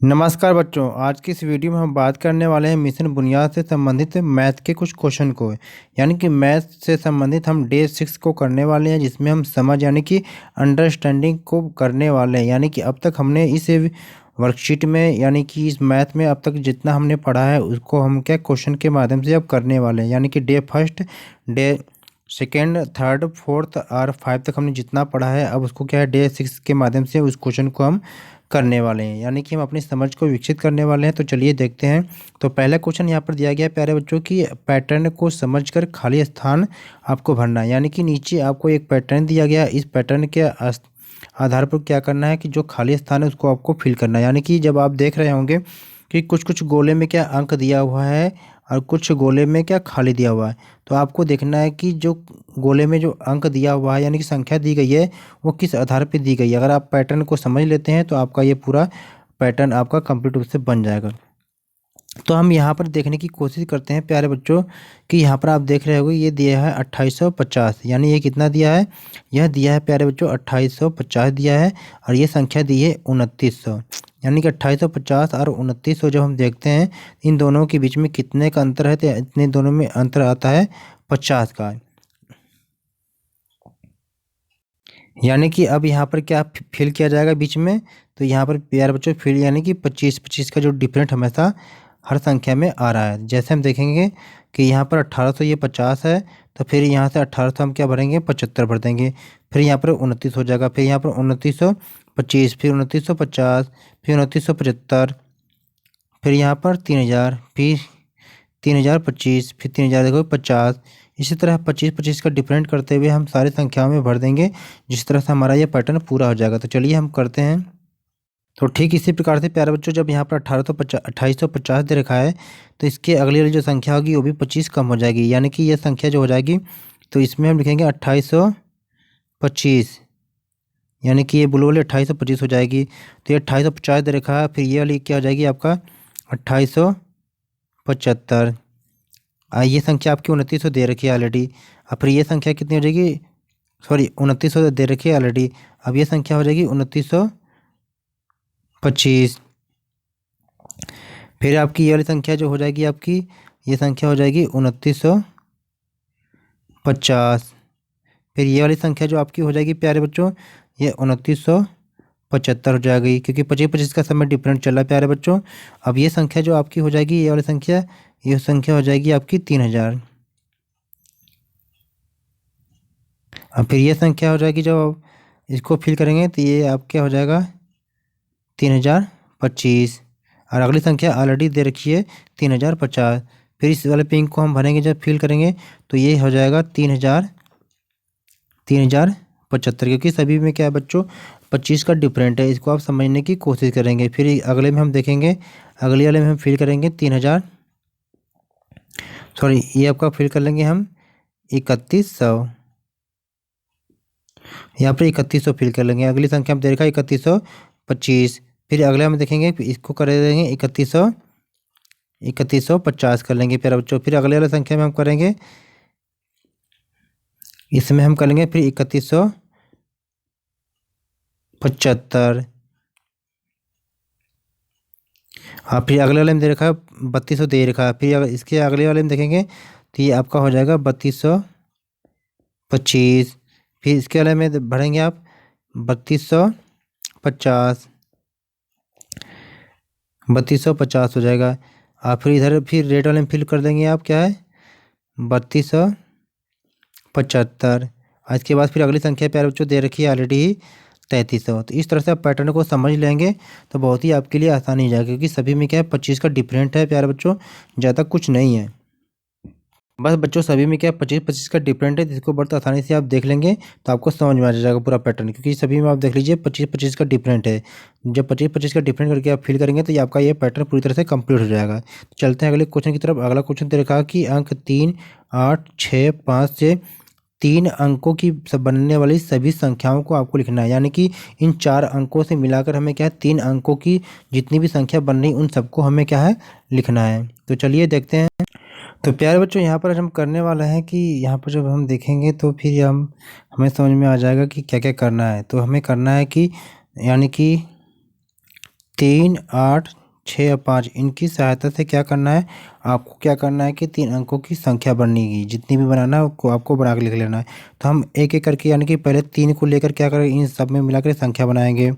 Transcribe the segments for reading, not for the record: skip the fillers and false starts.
नमस्कार बच्चों। आज की इस वीडियो में हम बात करने वाले हैं मिशन बुनियाद से संबंधित मैथ के कुछ क्वेश्चन को। यानी कि मैथ से संबंधित हम डे 6 को करने वाले हैं, जिसमें हम समझ यानी कि अंडरस्टैंडिंग को करने वाले हैं। यानी कि अब तक हमने इस वर्कशीट में यानी कि इस मैथ में अब तक जितना हमने पढ़ा है उसको हम क्या क्वेश्चन के माध्यम से अब करने वाले हैं। यानी कि day first, day second, third, fourth और 5 तक हमने जितना पढ़ा है, अब उसको क्या है डे 6 के माध्यम से उस क्वेश्चन को हम करने वाले हैं। यानी कि हम अपनी समझ को विकसित करने वाले हैं। तो चलिए देखते हैं। तो पहला क्वेश्चन यहाँ पर दिया गया है प्यारे बच्चों की, पैटर्न को समझकर खाली स्थान आपको भरना है। यानी कि नीचे आपको एक पैटर्न दिया गया है, इस पैटर्न के आधार पर क्या करना है कि जो खाली स्थान है उसको आपको फिल करना है। यानी कि जब आप देख रहे होंगे कि कुछ कुछ गोले में क्या अंक दिया हुआ है और कुछ गोले में क्या खाली दिया हुआ है, तो आपको देखना है कि जो गोले में जो अंक दिया हुआ है यानी कि संख्या दी गई है वो किस आधार पर दी गई है। अगर आप पैटर्न को समझ लेते हैं तो आपका ये पूरा पैटर्न आपका कंप्लीट रूप से बन जाएगा। तो हम यहाँ पर देखने की कोशिश करते हैं प्यारे बच्चों कि यहाँ पर आप देख रहे होंगे ये दिया है 2850। यानी ये कितना दिया है, यह दिया है प्यारे बच्चों 2850 दिया है और ये संख्या दी है 2900। यानी कि 2850 और 2900 जब हम देखते हैं इन दोनों के बीच में कितने का अंतर है, तो इतने दोनों में अंतर आता है 50 का। यानी कि अब यहाँ पर क्या फिल किया जाएगा बीच में, तो यहाँ पर प्यारे बच्चों फिल यानी कि 25 का जो डिफरेंट हमेशा हर संख्या में आ रहा है। जैसे हम देखेंगे कि यहाँ पर 1800 ये 50 है, तो फिर यहाँ से 1800 हम क्या भरेंगे 75 भर देंगे। फिर यहाँ पर 29 हो जाएगा, फिर यहाँ पर 2925, फिर 2950, फिर 2975, फिर यहाँ पर 3000, फिर 3025, फिर 3000 देखो 50। इसी तरह 25 का डिफरेंट करते हुए हम सारी संख्याओं में भर देंगे, जिस तरह से हमारा ये पैटर्न पूरा हो जाएगा। तो चलिए हम करते हैं। तो ठीक इसी प्रकार से प्यारे बच्चों जब यहाँ पर 2850 दे रखा है, तो इसके अगली वाली जो संख्या होगी वो भी 25 कम हो जाएगी। यानी कि ये संख्या जो हो जाएगी, तो इसमें हम लिखेंगे 2825। यानी कि ये ब्लू वाली 2825 हो जाएगी। तो ये 2850 दे रखा है, फिर ये वाली क्या हो जाएगी आपका 2875। ये संख्या आपकी 2900 दे रखी है ऑलरेडी। अब फिर ये संख्या कितनी हो जाएगी, सॉरी 2900 दे रखी है ऑलरेडी। अब ये संख्या हो जाएगी 2925। फिर आपकी ये वाली संख्या जो हो जाएगी आपकी, ये संख्या हो जाएगी 2950। फिर ये वाली संख्या जो आपकी हो जाएगी प्यारे बच्चों, ये 2975 हो जाएगी, क्योंकि 25 का समय डिफरेंट चल रहा है प्यारे बच्चों। अब ये संख्या जो आपकी हो जाएगी, ये वाली संख्या, ये संख्या हो जाएगी आपकी 3000। अब फिर ये संख्या हो जाएगी, जब इसको फिल करेंगे तो ये आप क्या हो जाएगा 3025। और अगली संख्या ऑलरेडी दे रखी है 3050। फिर इस वाले पिंक को हम भरेंगे, जब फिल करेंगे तो ये हो जाएगा 3075, क्योंकि सभी में क्या है बच्चों 25 का डिफरेंट है। इसको आप समझने की कोशिश करेंगे। फिर अगले में हम देखेंगे, अगले वाले में हम फिल करेंगे 3000, सॉरी ये आपका फिल कर लेंगे हम 3100। यहाँ पर 3100 फिल कर लेंगे। अगली संख्या हम दे रखा है 3125। फिर अगले में देखेंगे, इसको कर देंगे 3150 कर लेंगे प्यारे बच्चों। फिर अगले वाले संख्या में हम करेंगे, इसमें हम करेंगे फिर 3175। हाँ, फिर अगले वाले में दे रखा है 3200 दे रखा है। फिर इसके अगले वाले में देखेंगे तो ये आपका हो जाएगा 3225। फिर इसके वाले में भरेंगे आप 3250, 3250 हो जाएगा। आप फिर इधर फिर रेड वाले में फिल कर देंगे आप क्या है 3275। इसके बाद फिर अगली संख्या प्यारे बच्चों दे रखी है ऑलरेडी ही 3300। तो इस तरह से आप पैटर्न को समझ लेंगे तो बहुत ही आपके लिए आसानी हो जाएगी, क्योंकि सभी में क्या है 25 का डिफरेंट है प्यारे बच्चों, ज़्यादा कुछ नहीं है। बस बच्चों सभी में क्या 25 का डिफरेंट है, जिसको बहुत आसानी से आप देख लेंगे तो आपको समझ में आ जाएगा पूरा पैटर्न, क्योंकि सभी में आप देख लीजिए 25 का डिफरेंट है। जब 25 का डिफरेंट करके आप फिल करेंगे तो ये आपका ये पैटर्न पूरी तरह से कंप्लीट हो जाएगा। तो चलते हैं अगले क्वेश्चन की तरफ। अगला क्वेश्चन दे रखा कि अंक 3, 8, 6, 5 से 3 अंकों की बनने वाली सभी संख्याओं को आपको लिखना है। यानी कि इन 4 अंकों से मिलाकर हमें क्या है 3 अंकों की जितनी भी संख्या बन रही उन सबको हमें क्या है लिखना है। तो चलिए देखते हैं। तो प्यारे बच्चों यहाँ पर हम करने वाला है कि यहाँ पर जब हम देखेंगे तो फिर हमें समझ में आ जाएगा कि क्या क्या करना है। तो हमें करना है कि यानी कि 3, 8, 6 और 5 इनकी सहायता से क्या करना है, आपको क्या करना है कि 3 अंकों की संख्या बननी है, जितनी भी बनाना है उसको आपको बना के लिख लेना है। तो हम एक एक करके यानी कि पहले 3 को लेकर क्या करें, इन सब में मिलाकर संख्या बनाएंगे।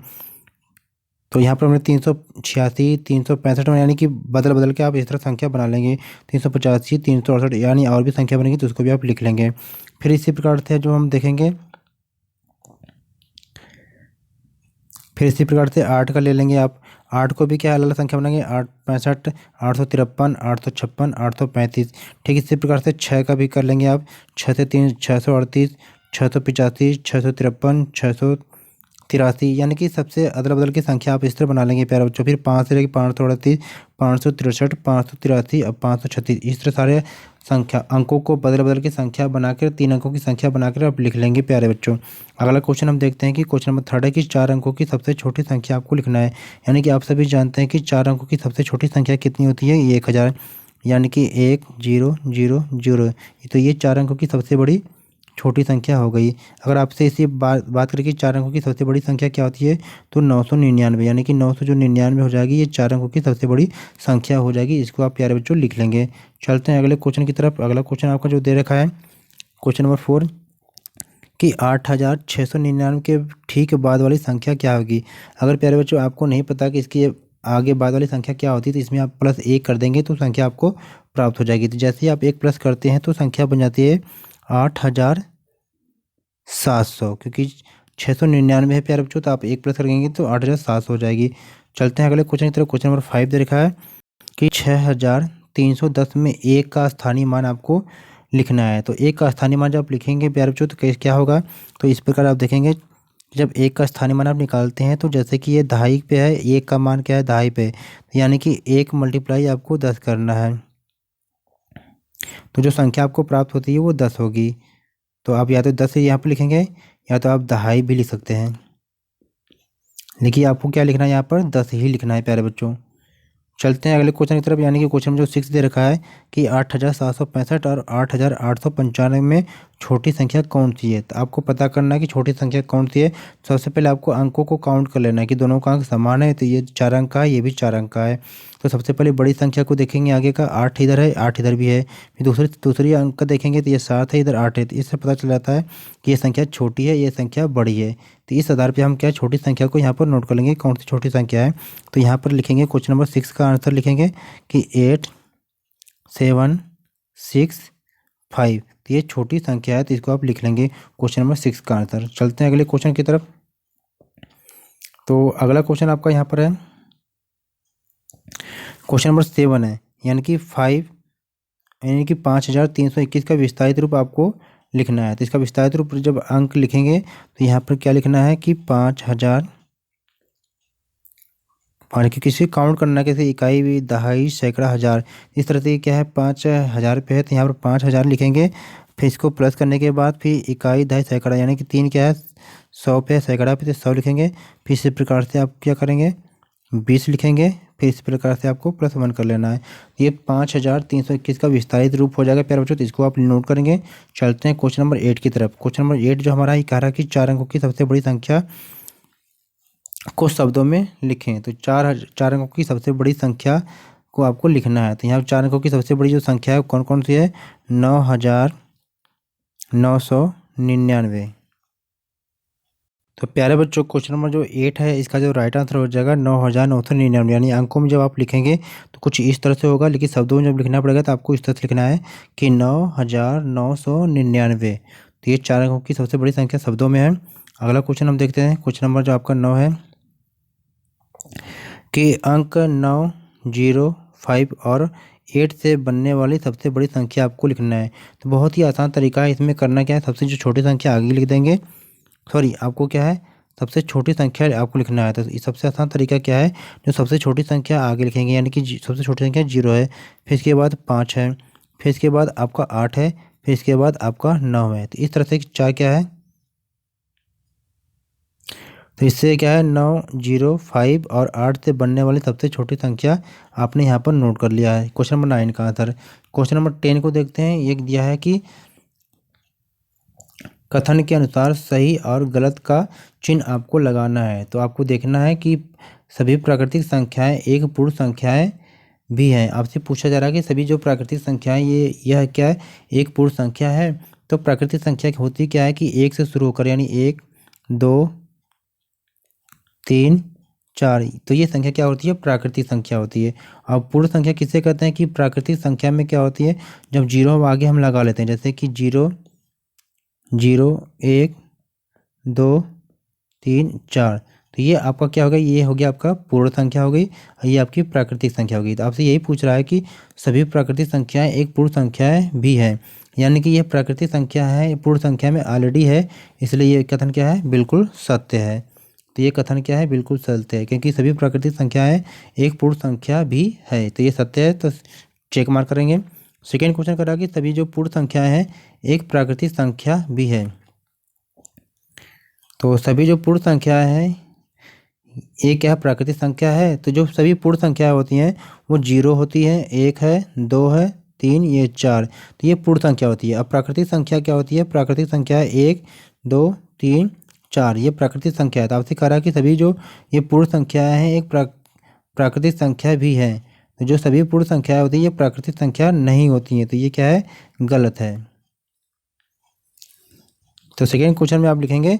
तो यहाँ पर हमने 386, 365 में यानी कि बदल बदल के आप इस तरह संख्या बना लेंगे। 385, 368 यानी और भी संख्या बनेगी तो उसको भी आप लिख लेंगे। फिर इसी प्रकार से जो हम देखेंगे, फिर इसी प्रकार से 8 का ले लेंगे आप। 8 को भी क्या अलग अलग संख्या बनाएंगे, 865, 853, 856, 835। ठीक इसी प्रकार से 6 का भी कर लेंगे आप। 6 से 3 638, 685, 653, 683 यानी कि सबसे अदल बदल की संख्या आप इस तरह बना लेंगे प्यारे बच्चों। फिर 5 से लेकर 538, 563, 583 और 536 इस तरह सारे संख्या अंकों को बदल बदल के संख्या बनाकर 3 अंकों की संख्या बनाकर आप लिख लेंगे प्यारे बच्चों। अगला क्वेश्चन हम देखते हैं कि क्वेश्चन नंबर 3 है कि 4 अंकों की सबसे छोटी संख्या आपको लिखना है। यानी कि आप सभी जानते हैं कि 4 अंकों की सबसे छोटी संख्या कितनी होती है, 1000। यानी कि 1 0 0 0। तो ये 4 अंकों की सबसे बड़ी छोटी संख्या हो गई। अगर आपसे इसी बात करें कि 4 अंकों की सबसे बड़ी संख्या क्या होती है, तो 999 यानी कि 999 हो जाएगी, ये 4 अंकों की सबसे बड़ी संख्या हो जाएगी। इसको आप प्यारे बच्चों लिख लेंगे। चलते हैं अगले क्वेश्चन की तरफ। अगला क्वेश्चन आपका जो दे रखा है क्वेश्चन नंबर 4 कि 8699 के ठीक बाद वाली संख्या क्या होगी। अगर प्यारे बच्चों आपको नहीं पता कि इसकी आगे बाद वाली संख्या क्या होती है, तो इसमें आप +1 कर देंगे तो संख्या आपको प्राप्त हो जाएगी। तो जैसे ही आप 1 प्लस करते हैं तो संख्या बन जाती है 8700, क्योंकि 699 है प्यारे बच्चों, तो आप 1 प्लस करेंगे तो 8700 हो जाएगी। चलते हैं अगले क्वेश्चन की तरफ। क्वेश्चन नंबर 5 दे रखा है कि 6310 में 1 का स्थानीय मान आपको लिखना है। तो 1 का स्थानीय मान जब आप लिखेंगे प्यारे बच्चों तो क्या होगा, तो इस प्रकार आप देखेंगे जब 1 का स्थानीय मान आप निकालते हैं तो जैसे कि ये दहाई पे है, 1 का मान क्या है दहाई पे, यानी कि 1 मल्टीप्लाई आपको 10 करना है। तो जो संख्या आपको प्राप्त होती है वो 10 होगी। तो आप या तो 10 से यहाँ पर लिखेंगे या तो आप दहाई भी लिख सकते हैं। देखिए आपको क्या लिखना है, यहाँ पर 10 ही लिखना है प्यारे बच्चों। चलते हैं अगले क्वेश्चन की तरफ। यानी कि क्वेश्चन में जो 6 दे रखा है कि 8765 और 8895 में छोटी संख्या कौन सी है। तो आपको पता करना है कि छोटी संख्या कौन सी है। सबसे पहले आपको अंकों को काउंट कर लेना है कि दोनों का अंक समान है, तो ये 4 अंक का है, ये भी 4 अंक का है। तो सबसे पहले बड़ी संख्या को देखेंगे, आगे का 8 इधर है, 8 इधर भी है। फिर दूसरी अंक का देखेंगे तो ये 7 है, इधर 8 है। तो इससे पता चल जाता है कि ये संख्या छोटी है, ये संख्या बड़ी है। तो इस आधार पर हम क्या छोटी संख्या को यहाँ पर नोट कर लेंगे कौन सी छोटी संख्या है। तो यहाँ पर लिखेंगे क्वेश्चन नंबर 6 का आंसर लिखेंगे कि 8765। तो ये छोटी संख्या है, तो इसको आप लिख लेंगे क्वेश्चन नंबर 6 का आंसर। चलते हैं अगले क्वेश्चन की तरफ। तो अगला क्वेश्चन आपका यहाँ पर है क्वेश्चन नंबर 7 है, यानी कि 5321 का विस्तारित रूप आपको लिखना है। तो इसका विस्तारित रूप जब अंक लिखेंगे तो यहाँ पर क्या लिखना है कि 5000, और किसी काउंट करना कैसे, इकाई भी, दहाई, सैकड़ा, हज़ार, इस तरह से क्या है 5000 पे है तो यहाँ पर 5000 लिखेंगे। फिर इसको प्लस करने के बाद फिर इकाई, दहाई, सैकड़ा, यानी कि 3 क्या है 100 पे है, सैकड़ा पे तो 100 लिखेंगे। फिर इसी प्रकार से आप क्या करेंगे 20 लिखेंगे। फिर इस प्रकार से आपको +1 कर लेना है। ये 5321 का विस्तारित रूप हो जाएगा प्यारे बच्चों, तो इसको आप नोट करेंगे। चलते हैं क्वेश्चन नंबर 8 की तरफ। क्वेश्चन नंबर 8 जो हमारा ये कह रहा है कि 4 अंकों की सबसे बड़ी संख्या को शब्दों में लिखें। तो 4 अंकों की सबसे बड़ी संख्या को आपको लिखना है। तो यहाँ 4 अंकों की सबसे बड़ी जो संख्या है कौन कौन सी है, 9999। तो प्यारे बच्चों क्वेश्चन नंबर जो 8 है इसका जो राइट आंसर हो जाएगा 9999। यानी अंकों में जब आप लिखेंगे तो कुछ इस तरह से होगा, लेकिन शब्दों में जब लिखना पड़ेगा तो आपको इस तरह से लिखना है कि 9999। तो ये 4 अंकों की सबसे बड़ी संख्या शब्दों में है। अगला क्वेश्चन हम देखते हैं। क्वेश्चन नंबर जो आपका 9 है कि अंक 9, 0, 5 और 8 से बनने वाली सबसे बड़ी संख्या आपको लिखना है। तो बहुत ही आसान तरीका है। इसमें करना क्या है, सबसे जो छोटी संख्या आगे लिख देंगे, सॉरी आपको क्या है सबसे छोटी संख्या आपको लिखना है। तो इस सबसे आसान तरीका क्या है, जो सबसे छोटी संख्या आगे लिखेंगे, यानी कि सबसे छोटी संख्या 0 है, फिर इसके बाद 5 है, फिर इसके बाद आपका 8 है, फिर इसके बाद आपका 9 है। तो इस तरह से 4 क्या है, तो इससे क्या है 9, 0, 5 और 8 से बनने वाली सबसे छोटी संख्या आपने यहाँ पर नोट कर लिया है। क्वेश्चन नंबर 9 का आंसर। क्वेश्चन नंबर 10 को देखते हैं। ये दिया है कि कथन के अनुसार सही और गलत का चिन्ह आपको लगाना है। तो आपको देखना है कि सभी प्राकृतिक संख्याएं एक पूर्ण संख्याएं भी हैं। आपसे पूछा जा रहा है कि सभी जो प्राकृतिक संख्याएं यह क्या है, एक पूर्ण संख्या है। तो प्राकृतिक संख्या होती क्या है कि एक से शुरू होकर, यानी 1 2 3 4, तो ये संख्या क्या होती है, प्राकृतिक संख्या होती है। अब पूर्ण संख्या किसे कहते हैं कि प्राकृतिक संख्या में क्या होती है, जब जीरो आगे हम लगा लेते हैं, जैसे कि 0 0 1 2 3 4, तो ये आपका क्या होगा, ये हो गया आपका पूर्ण संख्या हो गई, ये आपकी प्राकृतिक संख्या होगी। तो आपसे यही पूछ रहा है कि सभी प्राकृतिक संख्याएं एक पूर्ण संख्याएं भी है, यानी कि यह प्राकृतिक संख्या है, पूर्ण संख्या में ऑलरेडी है, इसलिए ये कथन क्या है, बिल्कुल सत्य है। तो ये कथन क्या है, बिल्कुल सत्य है, क्योंकि सभी प्राकृतिक संख्याएं एक पूर्ण संख्या भी है, तो ये सत्य है, तो चेक मार्क करेंगे। सेकेंड क्वेश्चन करा कि सभी जो पूर्ण संख्याएं हैं एक प्राकृतिक संख्या भी है। तो सभी जो पूर्ण संख्या है एक क्या प्राकृतिक संख्या है, तो जो सभी पूर्ण संख्याएं होती हैं वो 0 होती है, 1 है, 2 है, 3, ये 4, तो ये पूर्ण संख्या होती है। अब प्राकृतिक संख्या क्या होती है, प्राकृतिक संख्या 1 2 3 4, ये प्राकृतिक संख्या है। तो आपसे कह रहा है कि सभी जो ये पूर्ण संख्याएं हैं एक प्राकृतिक संख्या भी है, तो जो सभी पूर्ण संख्याएं होती है ये प्राकृतिक संख्या नहीं होती हैं, तो ये क्या है, गलत है। तो सेकेंड क्वेश्चन में आप लिखेंगे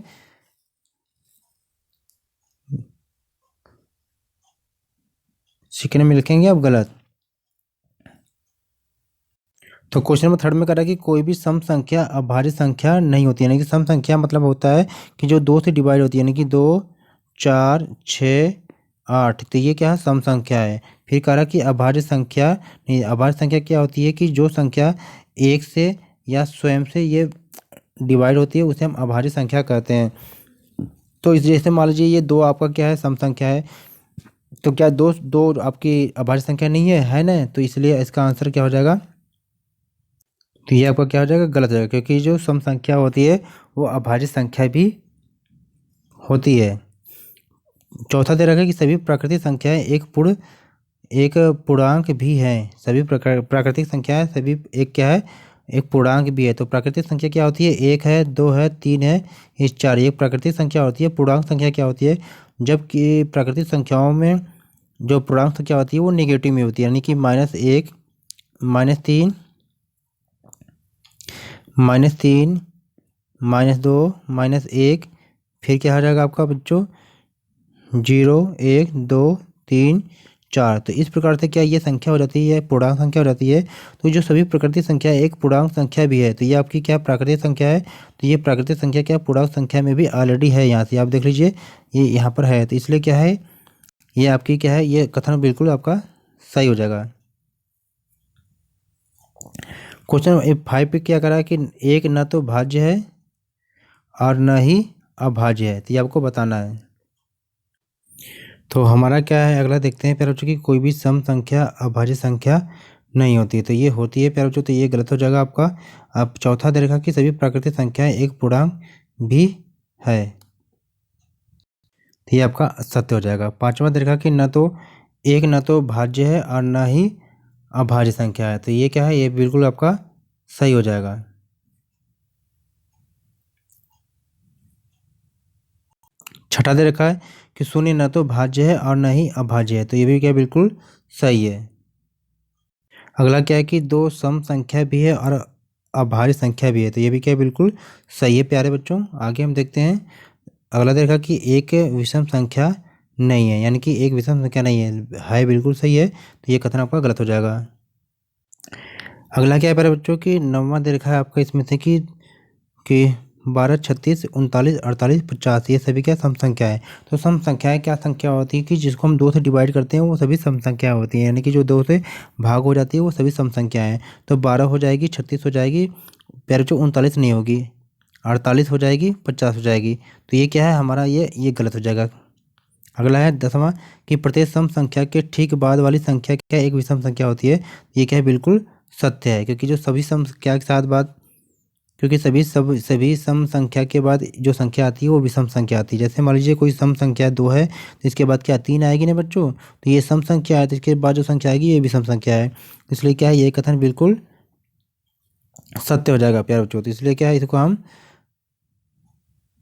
सेकेंड में लिखेंगे आप गलत। तो क्वेश्चन नंबर थर्ड में कह रहा है कि कोई भी सम संख्या अभाज्य संख्या नहीं होती, यानी कि सम संख्या मतलब होता है कि जो 2 से डिवाइड होती है, यानी कि 2 4 6 8, तो ये क्या है, सम संख्या है। फिर कह रहा है कि अभाज्य संख्या नहीं, अभाज्य संख्या क्या होती है कि जो संख्या एक से या स्वयं से ये डिवाइड होती है उसे हम अभाज्य संख्या कहते हैं। तो इस जैसे मान लीजिए ये 2 आपका क्या है, सम संख्या है, तो क्या दो दो आपकी अभाज्य संख्या नहीं है ना, तो इसलिए इसका आंसर क्या हो जाएगा, तो ये आपका क्या हो जाएगा, गलत हो जाएगा, क्योंकि जो सम संख्या होती है वो अभाज्य संख्या भी होती है। चौथा दे रखा है कि सभी प्राकृतिक संख्याएं एक पूर्णांक भी हैं। सभी प्राकृतिक संख्याएं सभी एक क्या है, एक पूर्णांक भी है। तो प्राकृतिक संख्या क्या होती है, 1 है, 2 है, 3 है, ये 4, ये प्राकृतिक संख्या होती है। पूर्णांक संख्या क्या होती है, जबकि प्राकृतिक संख्याओं में जो पूर्णांक संख्या होती है वो नेगेटिव में होती है, यानी कि -1 -3 -3 -2 -1, फिर क्या हो जाएगा आपका बच्चों, 0 1 2 3 4। तो इस प्रकार से क्या ये संख्या हो जाती है, पूर्णांक संख्या हो जाती है। तो जो सभी प्राकृतिक संख्या एक पूर्णांक संख्या भी है, तो ये आपकी क्या प्राकृतिक संख्या है, तो ये प्राकृतिक संख्या क्या पूर्णांक संख्या में भी ऑलरेडी है, यहाँ से आप देख लीजिए ये यहाँ पर है, तो इसलिए क्या है, ये आपकी क्या है, ये कथन बिल्कुल आपका सही हो जाएगा। क्वेश्चन 5 पे क्या करा है कि एक न तो भाज्य है और न ही अभाज्य है, तो ये आपको बताना है। तो हमारा क्या है, अगला देखते हैं प्यारे बच्चों की कोई भी सम संख्या अभाज्य संख्या नहीं होती, तो ये होती है प्यारे बच्चों, तो ये गलत हो जाएगा आपका। अब चौथा दे रखा कि सभी प्राकृतिक संख्याएं एक पूर्णांक भी है, तो ये आपका सत्य हो जाएगा। पांचवा दे रखा कि न तो भाज्य है और न ही अभाज्य संख्या है, तो ये क्या है, ये बिल्कुल आपका सही हो जाएगा। छठा दे रखा है कि शून्य न तो भाज्य है और न ही अभाज्य है, तो ये भी क्या बिल्कुल सही है। अगला क्या है कि दो सम संख्या भी है और अभाज्य संख्या भी है, तो ये भी क्या बिल्कुल सही है प्यारे बच्चों। आगे हम देखते हैं, अगला देखा कि एक विषम संख्या नहीं है, यानी कि एक विषम संख्या नहीं है बिल्कुल सही है, तो ये कथन आपका गलत हो जाएगा। अगला क्या है प्यारे बच्चों की नौवां दे रखा है आपका इसमें से कि 12 36 39 48 50, ये सभी क्या सम संख्या है। तो सम संख्याएं क्या संख्या होती है कि जिसको हम 2 से डिवाइड करते हैं वो सभी सम संख्या होती हैं, यानी कि जो 2 से भाग हो जाती है वो सभी सम संख्या हैं। तो 12 हो जाएगी, 36 हो जाएगी, प्यारे बच्चों 39 नहीं होगी, 48 हो जाएगी, 50 हो जाएगी, तो ये क्या है हमारा, ये गलत हो जाएगा। अगला है 10वां कि प्रत्येक सम संख्या के ठीक बाद वाली संख्या क्या एक विषम संख्या होती है, ये क्या है बिल्कुल सत्य है, क्योंकि जो सभी सम संख्या के साथ बाद क्योंकि सभी सम संख्या के बाद जो संख्या आती है वो विषम संख्या आती है। जैसे मान लीजिए कोई सम संख्या 2 है, तो इसके बाद क्या 3 आएगी ना बच्चों, तो ये सम संख्या है, तो इसके बाद जो संख्या आएगी ये विषम संख्या है, इसलिए क्या है ये कथन बिल्कुल सत्य हो जाएगा प्यारे बच्चों। तो इसलिए क्या है इसको हम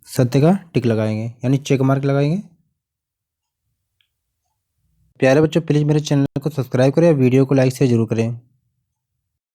सत्य का टिक लगाएंगे, यानी चेक मार्क लगाएंगे। प्यारे बच्चों प्लीज़ मेरे चैनल को सब्सक्राइब करें और वीडियो को लाइक शेयर जरूर करें।